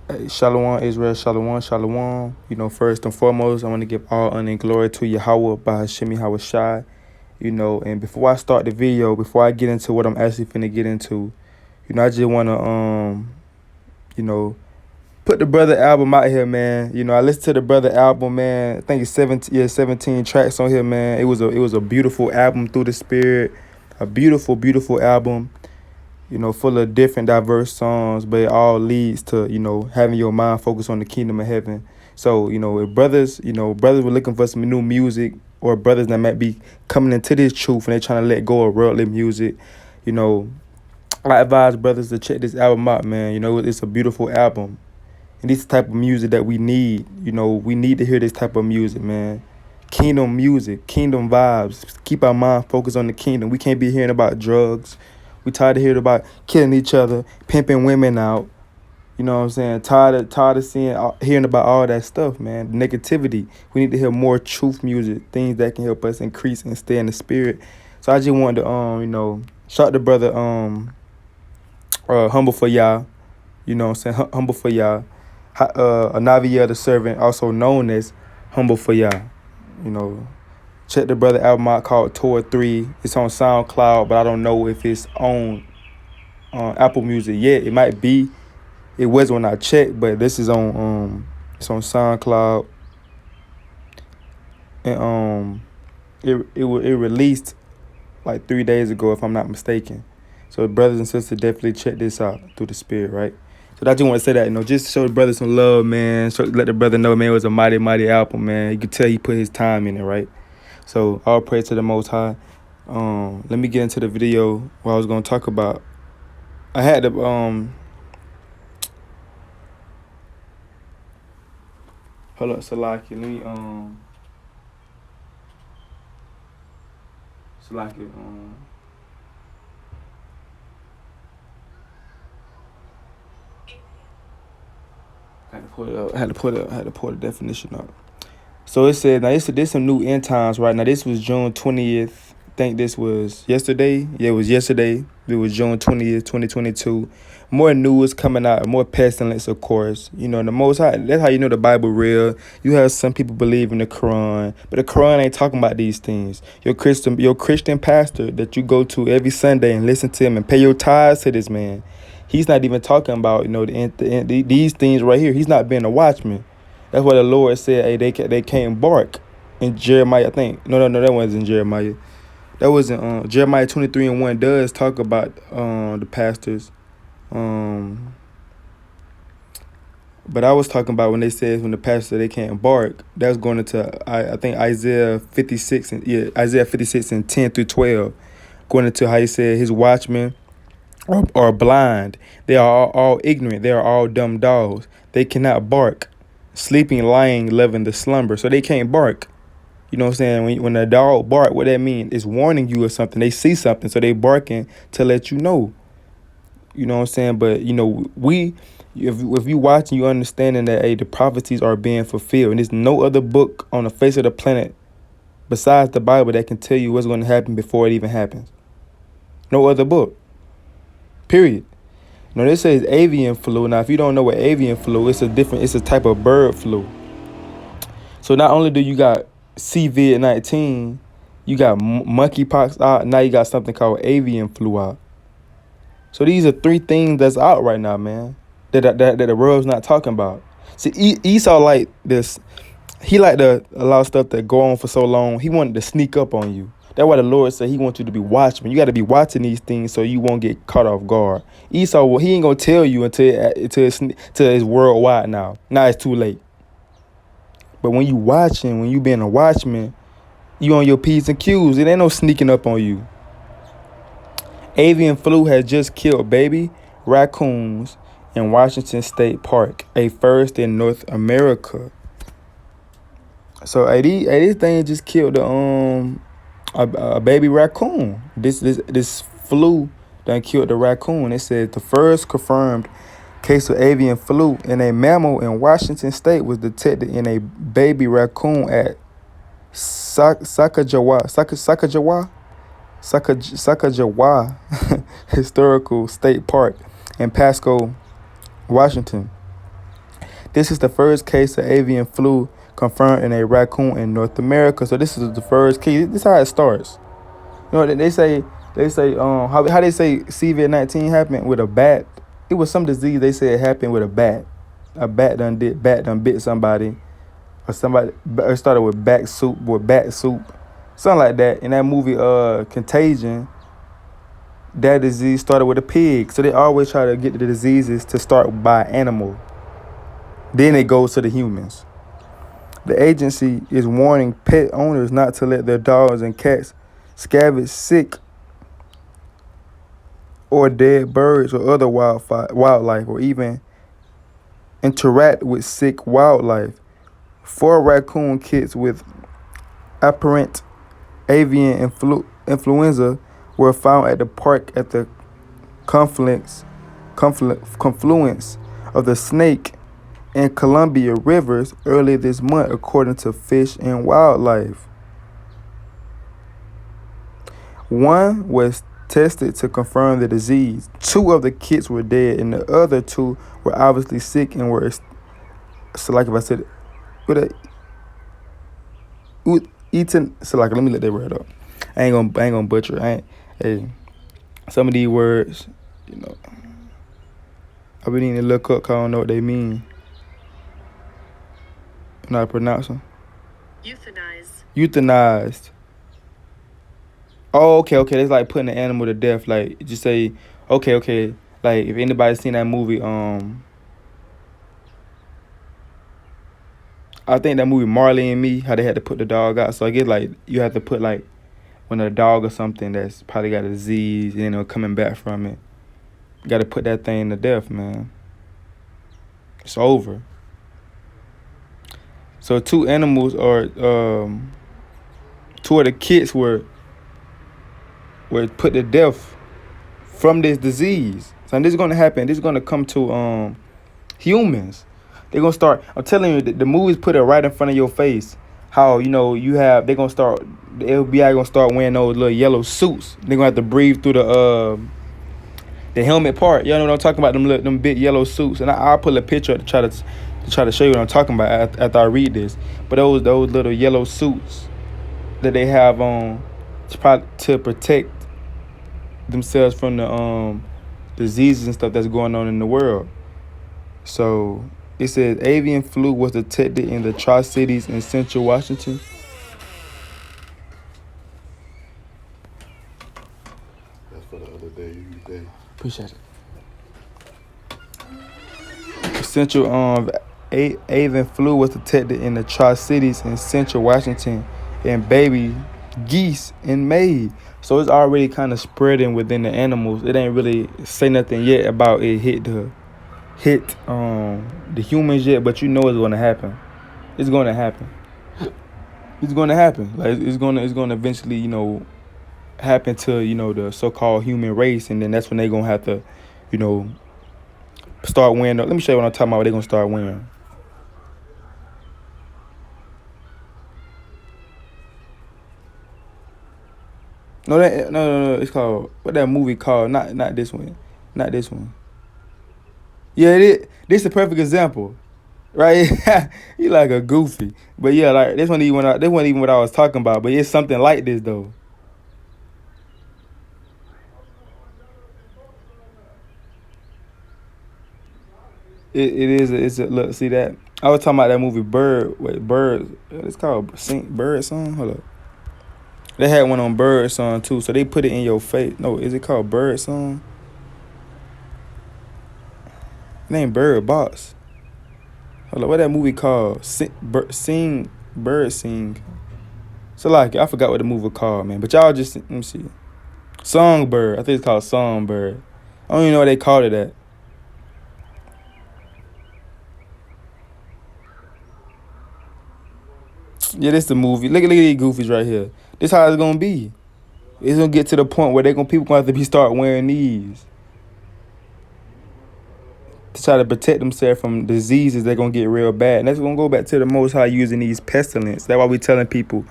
Hey, Shalom, Israel, Shalom, Shalom. First and foremost, I want to give all honor and glory to Yahweh, Bahashemi Hawashai. And before I start the video, before I get into what I'm actually finna get into, I just want to, you know, put the brother album out here, man. I listened to the brother album, man. I think it's 17 tracks on here, man. It was a beautiful album through the spirit, a beautiful, beautiful album. Full of different diverse songs, but it all leads to, having your mind focused on the kingdom of heaven. So, if brothers were looking for some new music, or brothers that might be coming into this truth and they trying to let go of worldly music, you know, I advise brothers to check this album out, man. It's a beautiful album. And this type of music that we need, we need to hear this type of music, man. Kingdom music, kingdom vibes. Keep our mind focused on the kingdom. We can't be hearing about drugs. We tired of hearing about killing each other, pimping women out. You know what I'm saying? Tired of hearing about all that stuff, man. The negativity. We need to hear more truth music, things that can help us increase and stay in the spirit. So I just wanted to, shout the brother, humble for y'all. You know what I'm saying? Humble for y'all. Anavia the servant, also known as Humble for y'all. You know, check the brother album out called Tour 3. It's on SoundCloud, but I don't know if it's on Apple Music yet. It might be. It was when I checked, but this is on it's on SoundCloud. And it released like 3 days ago, if I'm not mistaken. So brothers and sisters, definitely check this out through the spirit, right? So I just want to say that, just show the brother some love, man. Let the brother know, man, it was a mighty, mighty album, man. You could tell he put his time in it, right? So all praise to the Most High. Let me get into the video. What I was gonna talk about. I had to hold up, Salaki. Let me Salaki had to pull it up. Had to pull the definition up. So it said, now this some new end times right now. This was June 20th. I think this was yesterday. Yeah, it was yesterday. It was June 20th, 2022. More news coming out, more pestilence, of course. The Most High, that's how you know the Bible real. You have some people believe in the Quran, but the Quran ain't talking about these things. Your Christian pastor that you go to every Sunday and listen to him and pay your tithes to this man, he's not even talking about, these things right here. He's not being a watchman. That's what the Lord said. Hey, they can't bark in Jeremiah. I think no, that wasn't in Jeremiah. That wasn't Jeremiah 23:1 does talk about the pastors. But I was talking about when they said when the pastor they can't bark. That's going into I think Isaiah 56 and 10 through 12, going into how he said his watchmen are blind. They are all ignorant. They are all dumb dogs. They cannot bark. Sleeping, lying, loving the slumber. So they can't bark. You know what I'm saying? When a dog bark, what that mean? It's warning you or something. They see something, so they barking to let you know. You know what I'm saying? But, if you watching, you understanding that, hey, the prophecies are being fulfilled. And there's no other book on the face of the planet besides the Bible that can tell you what's going to happen before it even happens. No other book. Period. No, this says avian flu. Now, if you don't know what avian flu, it's a type of bird flu. So not only do you got COVID-19, you got monkeypox out. Now you got something called avian flu out. So these are 3 things that's out right now, man, that the world's not talking about. See, Esau like this. He like to allow stuff to go on for so long. He wanted to sneak up on you. That's why the Lord said he wants you to be watchman. You got to be watching these things so you won't get caught off guard. Esau, well, he ain't going to tell you until it's worldwide now. Now it's too late. But when you watching, when you being a watchman, you on your P's and Q's. It ain't no sneaking up on you. Avian flu has just killed baby raccoons in Washington State Park, a first in North America. So these things just killed a baby raccoon. This flu done killed the raccoon. It said the first confirmed case of avian flu in a mammal in Washington State was detected in a baby raccoon at Sacagawea Historical State Park in Pasco, Washington. This is the first case of avian flu confirmed in a raccoon in North America. So this is the first case. This is how it starts. You know, they say how they say COVID-19 happened with a bat. It was some disease they said happened with a bat. A bat done bit somebody, or it started with bat soup, something like that. In that movie Contagion, that disease started with a pig. So they always try to get the diseases to start by animal. Then it goes to the humans. The agency is warning pet owners not to let their dogs and cats scavenge sick or dead birds or other wildlife, or even interact with sick wildlife. 4 raccoon kits with apparent avian influenza were found at the park at the confluence of the Snake and Columbia rivers early this month, according to Fish and Wildlife. One was tested to confirm the disease. 2 of the kits were dead, and the other 2 were obviously sick and were, so like if I said, eaten. So like, let me let that word up. I ain't gonna butcher it. Hey, some of these words, I be needing to look up 'cause I don't know what they mean. You know how to pronounce them? Euthanized. Oh, okay. It's like putting an animal to death. Like, just say, okay. Like, if anybody's seen that movie, I think that movie Marley and Me, how they had to put the dog out. So I guess like you have to put like when a dog or something that's probably got a disease, coming back from it. You got to put that thing to death, man. It's over. So 2 animals or 2 of the kids were put to death from this disease. So this is gonna happen. This is gonna come to humans. They're gonna start. I'm telling you, the movies put it right in front of your face. How they're gonna start. The FBI gonna start wearing those little yellow suits. They're gonna have to breathe through the helmet part. You know what I'm talking about? Them big yellow suits. And I'll put a picture to try to show you what I'm talking about after I read this. But those little yellow suits that they have on to protect themselves from the diseases and stuff that's going on in the world. So it says avian flu was detected in the Tri-Cities in Central Washington. That's for the other day. Appreciate it. Central avian flu was detected in the Tri-Cities in Central Washington and baby geese in May. So it's already kind of spreading within the animals. It ain't really say nothing yet about it hit the humans yet, but it's gonna happen. It's gonna happen. Like it's gonna eventually, happen to, the so-called human race, and then that's when they gonna have to, start wearing. Let me show you what I'm talking about. What they gonna start wearing. No, it's called, what that movie called? Not this one. Not this one. Yeah, this is a perfect example, right? You like a goofy, but yeah, like this wasn't even what I was talking about. But it's something like this though. It is. It's a look. See that? I was talking about that movie Bird. Wait, Bird. It's called Bird Song. Hold up. They had one on Bird Song too, so they put it in your face. No, is it called Bird Song? It ain't Bird Box. Hold up, what that movie called? Bird Sing. So like, I forgot what the movie called, man. But y'all just, let me see. Songbird. I think it's called Songbird. I don't even know what they called it at. Yeah, this the movie. Look at these goofies right here. This how it's gonna be. It's gonna get to the point where people gonna have to start wearing these to try to protect themselves from diseases that gonna get real bad. And that's gonna go back to the Most High using these pestilence. That's why we telling people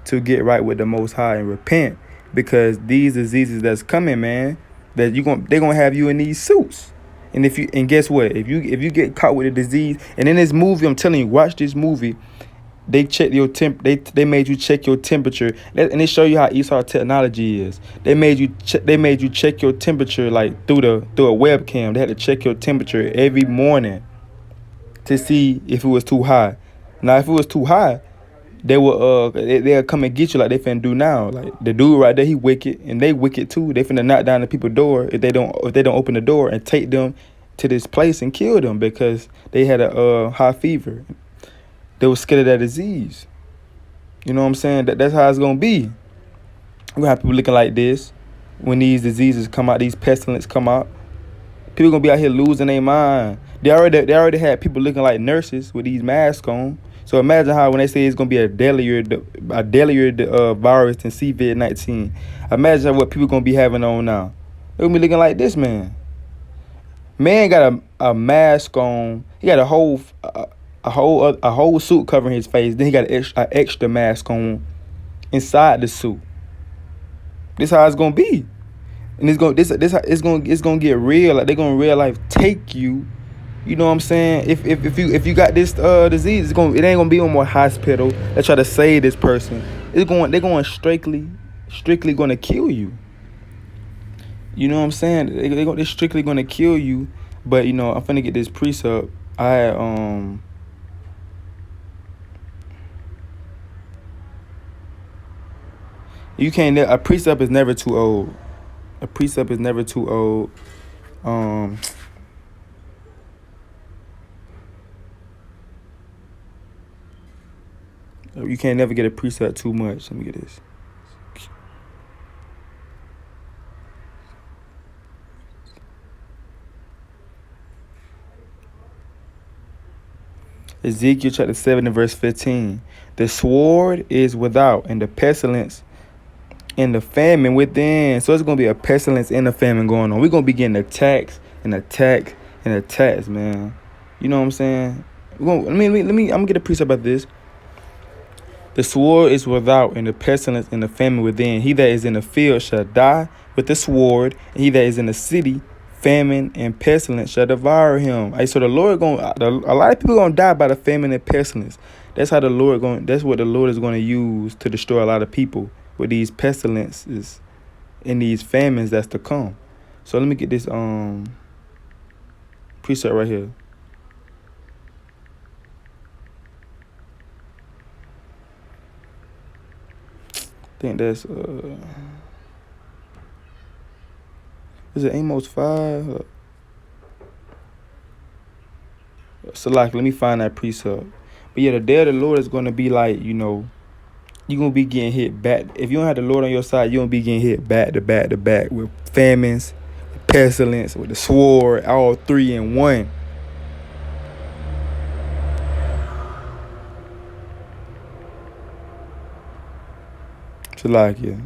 to get right with the Most High and repent, because these diseases that's coming, man, that they gonna have you in these suits, And guess what? If you get caught with a disease, and in this movie, I'm telling you, watch this movie. They check your They made you check your temperature, and they show you how Esau technology is. They made you check your temperature like through a webcam. They had to check your temperature every morning to see if it was too high. Now, if it was too high, they'll come and get you like they finna do now. Like the dude right there, he wicked, and they wicked too. They finna knock down the people's door if they don't open the door and take them to this place and kill them because they had a high fever. They were scared of that disease. You know what I'm saying? That's how it's gonna be. We're gonna have people looking like this when these diseases come out, these pestilence come out. People gonna be out here losing their mind. They already had people looking like nurses with these masks on. So imagine how when they say it's gonna be a deadlier virus than COVID-19. Imagine what people gonna be having on now. They gonna be looking like this man. Man got a mask on. He got a whole suit covering his face. Then he got an extra mask on inside the suit. This how it's gonna be, and it's gonna get real. Like they're gonna real life take you. You know what I'm saying? If you got this disease, it ain't gonna be on more hospital. They try to save this person. They're going strictly gonna kill you. You know what I'm saying? They're strictly gonna kill you. But I'm finna get this precept. A precept is never too old. A precept is never too old. You can't never get a precept too much. Let me get this. Ezekiel chapter 7 and verse 15. The sword is without, and the pestilence and the famine within. So it's going to be a pestilence and a famine going on. We're going to be getting attacks and attacks, man. You know what I'm saying? I'm going to get a precept about this. The sword is without, and the pestilence and the famine within. He that is in the field shall die with the sword, and he that is in the city, famine and pestilence shall devour him. So the Lord a lot of people gonna die by the famine and pestilence. That's what the Lord is gonna use to destroy a lot of people with these pestilences and these famines that's to come. So let me get this precept right here. I think that's is it Amos 5? So let me find that precept. But yeah, the day of the Lord is gonna be like, you're gonna be getting hit back. If you don't have the Lord on your side, you're gonna be getting hit back to back to back with famines, with pestilence, with the sword, all three in one. Yeah.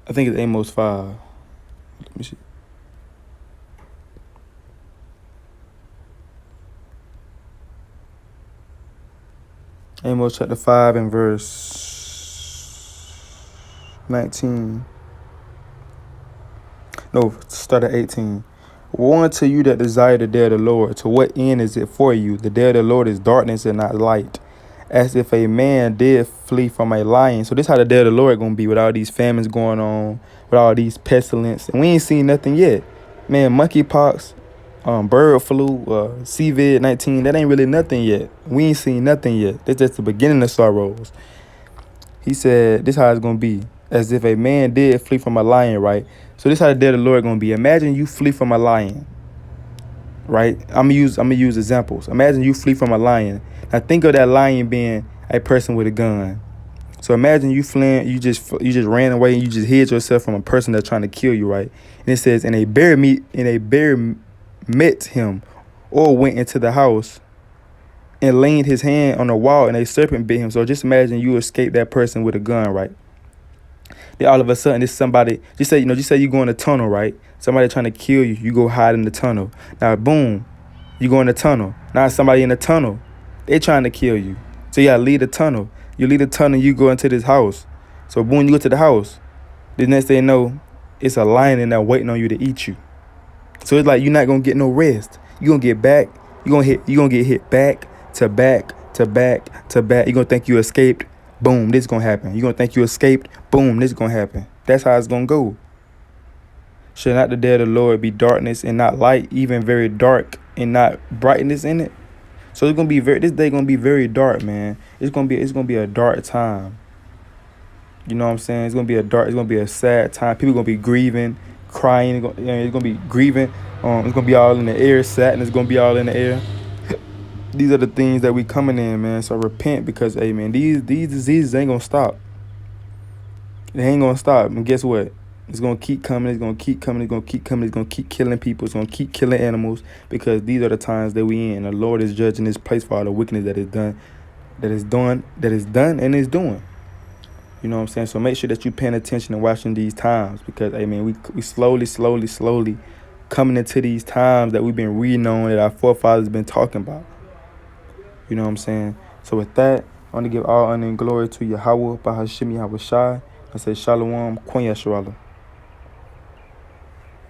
I think it's Amos 5. Let me see. Amos chapter 5 and verse 19. No, start at 18. Woe unto you that desire the day of the Lord. To what end is it for you? The day of the Lord is darkness and not light. As if a man did flee from a lion. So this how the day of the Lord going to be with all these famines going on, with all these pestilence. And we ain't seen nothing yet. Man, monkeypox, bird flu, COVID-19, that ain't really nothing yet. We ain't seen nothing yet. That's just the beginning of sorrows. He said, this how it's going to be. As if a man did flee from a lion, right? So this how the day of the Lord going to be. Imagine you flee from a lion, right? I'm gonna use examples. Imagine you flee from a lion. Now think of that lion being a person with a gun. So imagine you fleeing, you just ran away and you just hid yourself from a person that's trying to kill you, right? And it says, and a bear met him, or went into the house and leaned his hand on the wall, and a serpent bit him. So just imagine you escape that person with a gun, right? Then all of a sudden, it's somebody. Just say you go in a tunnel, right? Somebody trying to kill you. You go hide in the tunnel. Now, boom, you go in the tunnel. Now somebody in the tunnel. They trying to kill you. So you gotta leave the tunnel. You leave the tunnel. You go into this house. So boom, you go to the house. The next thing you know, it's a lion in there waiting on you to eat you. So it's like you're not gonna get no rest. You're gonna get back. You're gonna get hit back to back to back to back. You're gonna think you escaped. Boom, this is gonna happen. You're gonna think you escaped. Boom, this is gonna happen. That's how it's gonna go. Should not the day of the Lord be darkness and not light, even very dark and not brightness in it? So it's gonna be this day gonna be very dark, man. It's gonna be a dark time. You know what I'm saying? It's gonna be a sad time. People gonna be grieving, crying. It's gonna be grieving. It's gonna be all in the air. Sadness gonna be all in the air. These are the things that we coming in, man. So repent, because, hey, man, these diseases ain't gonna stop. They ain't gonna stop. And guess what? It's gonna keep coming. It's gonna keep coming. It's gonna keep coming. It's gonna keep killing people. It's gonna keep killing animals, because these are the times that we in. The Lord is judging this place for all the wickedness that is done, and is doing. You know what I'm saying? So make sure that you're paying attention and watching these times, because, hey, man, we slowly coming into these times that we've been reading on, that our forefathers been talking about. You know what I'm saying? So with that, I want to give all honor and glory to Yahweh, Bahashim Yahweh Shai. I say Shalom, Kwanya Shalom.